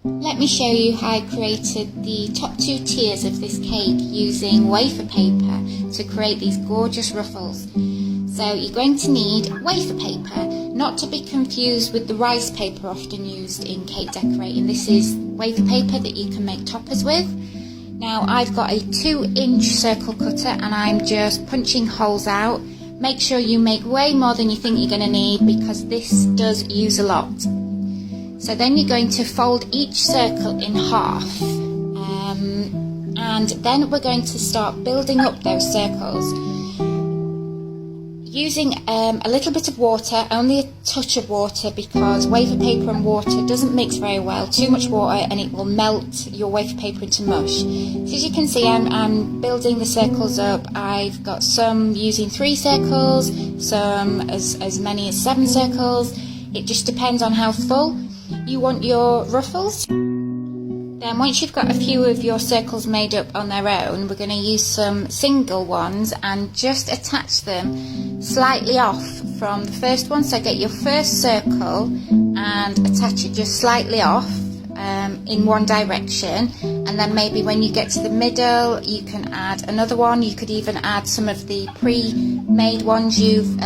Let me show you how I created the top 2 tiers of this cake using wafer paper to create these gorgeous ruffles. So you're going to need wafer paper, not to be confused with the rice paper often used in cake decorating. This is wafer paper that you can make toppers with. Now I've got a 2-inch circle cutter and I'm just punching holes out. Make sure you make way more than you think you're going to need because this does use a lot. So then you're going to fold each circle in half, and then we're going to start building up those circles using a little bit of water, only a touch of water, because wafer paper and water doesn't mix very well. Too much water and it will melt your wafer paper into mush. So as you can see, I'm building the circles up. I've got some using 3 circles, some as many as 7 circles. It just depends on how full you want your ruffles. Then once you've got a few of your circles made up on their own, we're going to use some single ones and just attach them slightly off from the first one. So get your first circle and attach it just slightly off in one direction, and then maybe when you get to the middle you can add another one. You could even add some of the pre-made ones you've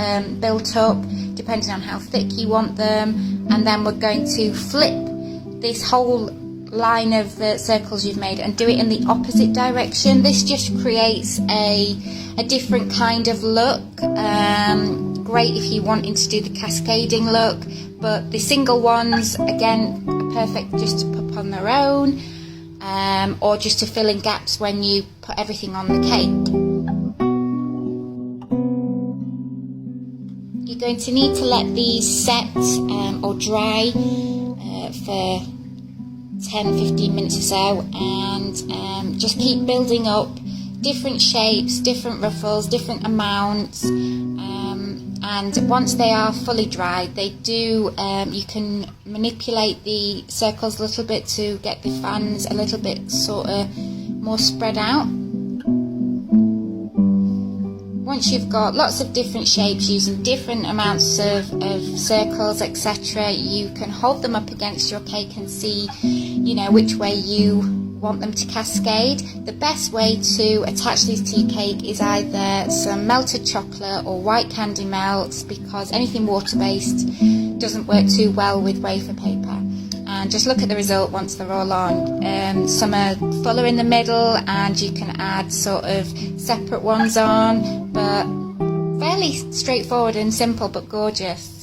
built up, depending on how thick you want them. And then we're going to flip this whole line of circles you've made and do it in the opposite direction. This just creates a different kind of look. Great if you're wanting to do the cascading look, but the single ones again are perfect just to pop on their own, or just to fill in gaps when you put everything on the cake. You're going to need to let these set or dry for 10-15 minutes or so, and just keep building up different shapes, different ruffles, different amounts, and once they are fully dried, they do you can manipulate the circles a little bit to get the fans a little bit sort of more spread out. Once you've got lots of different shapes using different amounts of circles, etc., you can hold them up against your cake and see, you know, which way you want them to cascade. The best way to attach these to your cake is either some melted chocolate or white candy melts, because anything water-based doesn't work too well with wafer paper. And just look at the result once they're all on. Some are fuller in the middle, and you can add sort of separate ones on, but fairly straightforward and simple but gorgeous.